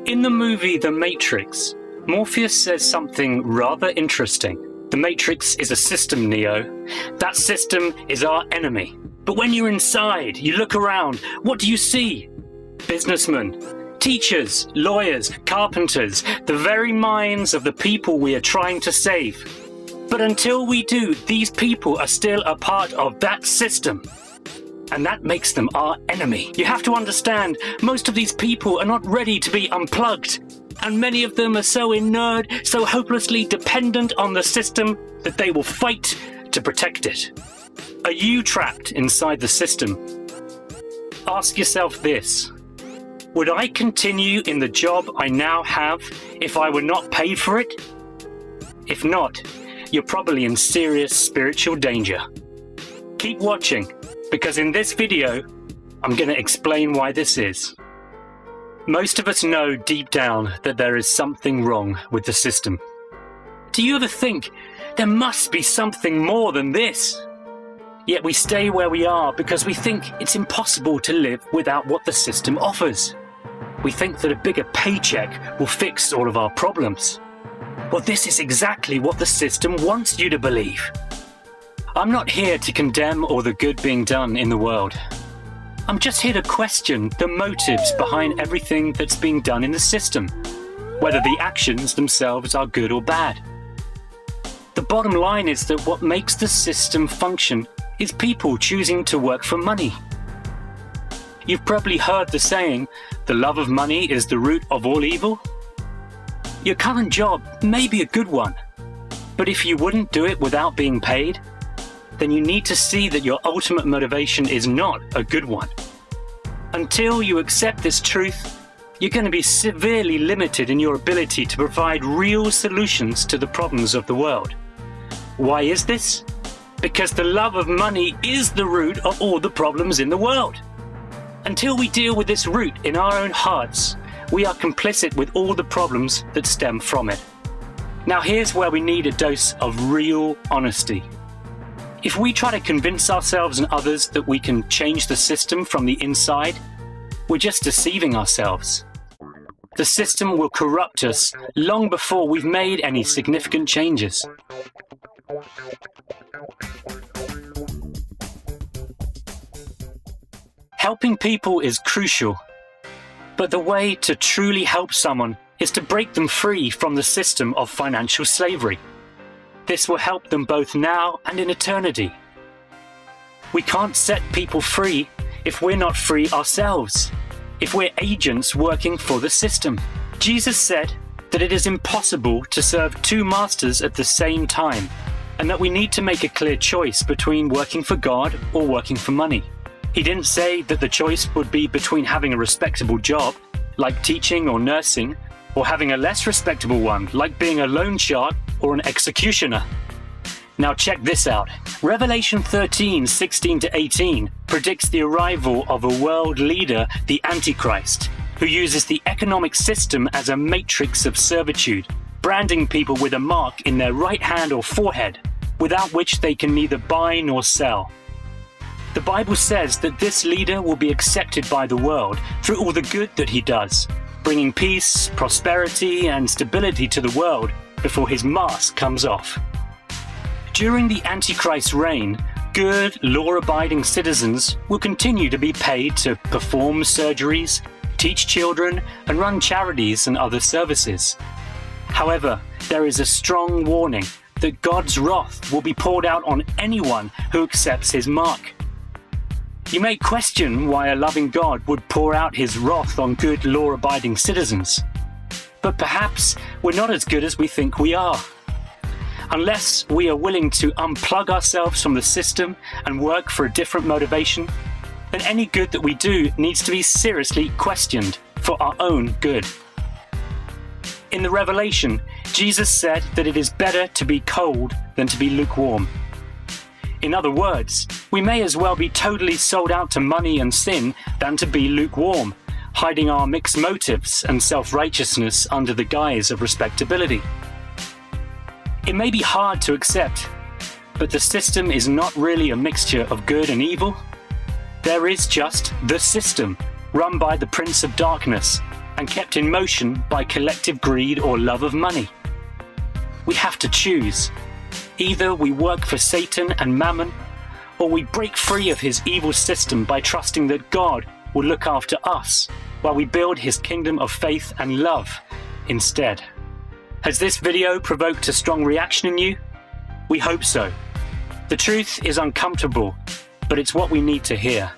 In the movie The Matrix, Morpheus says something rather interesting. The Matrix is a system, Neo. That system is our enemy. But when you're inside, you look around, what do you see? Businessmen, teachers, lawyers, carpenters, the very minds of the people we are trying to save. But until we do, these people are still a part of that system. And that makes them our enemy. You have to understand, most of these people are not ready to be unplugged. And many of them are so inert, so hopelessly dependent on the system that they will fight to protect it. Are you trapped inside the system? Ask yourself this. Would I continue in the job I now have if I were not paid for it? If not, you're probably in serious spiritual danger. Keep watching, because in this video, I'm going to explain why this is. Most of us know deep down that there is something wrong with the system. Do you ever think there must be something more than this? Yet we stay where we are because we think it's impossible to live without what the system offers. We think that a bigger paycheck will fix all of our problems. Well, this is exactly what the system wants you to believe. I'm not here to condemn all the good being done in the world. I'm just here to question the motives behind everything that's being done in the system, whether the actions themselves are good or bad. The bottom line is that what makes the system function is people choosing to work for money. You've probably heard the saying, the love of money is the root of all evil. Your current job may be a good one, but if you wouldn't do it without being paid, then you need to see that your ultimate motivation is not a good one. Until you accept this truth, you're going to be severely limited in your ability to provide real solutions to the problems of the world. Why is this? Because the love of money is the root of all the problems in the world. Until we deal with this root in our own hearts, we are complicit with all the problems that stem from it. Now here's where we need a dose of real honesty. If we try to convince ourselves and others that we can change the system from the inside, we're just deceiving ourselves. The system will corrupt us long before we've made any significant changes. Helping people is crucial, but the way to truly help someone is to break them free from the system of financial slavery. This will help them both now and in eternity. We can't set people free if we're not free ourselves, if we're agents working for the system. Jesus said that it is impossible to serve two masters at the same time, and that we need to make a clear choice between working for God or working for money. He didn't say that the choice would be between having a respectable job, like teaching or nursing, or having a less respectable one, like being a loan shark or an executioner. Now check this out. Revelation 13:16-18 predicts the arrival of a world leader, the Antichrist, who uses the economic system as a matrix of servitude, branding people with a mark in their right hand or forehead, without which they can neither buy nor sell. The Bible says that this leader will be accepted by the world through all the good that he does, bringing peace, prosperity, and stability to the world before his mask comes off. During the Antichrist's reign, good, law-abiding citizens will continue to be paid to perform surgeries, teach children, and run charities and other services. However, there is a strong warning that God's wrath will be poured out on anyone who accepts his mark. You may question why a loving God would pour out his wrath on good, law-abiding citizens. But perhaps we're not as good as we think we are. Unless we are willing to unplug ourselves from the system and work for a different motivation, then any good that we do needs to be seriously questioned for our own good. In the Revelation, Jesus said that it is better to be cold than to be lukewarm. In other words, we may as well be totally sold out to money and sin than to be lukewarm, hiding our mixed motives and self-righteousness under the guise of respectability. It may be hard to accept, but the system is not really a mixture of good and evil. There is just the system, run by the Prince of Darkness, and kept in motion by collective greed or love of money. We have to choose. Either we work for Satan and Mammon, or we break free of his evil system by trusting that God will look after us while we build his kingdom of faith and love instead. Has this video provoked a strong reaction in you? We hope so. The truth is uncomfortable, but it's what we need to hear.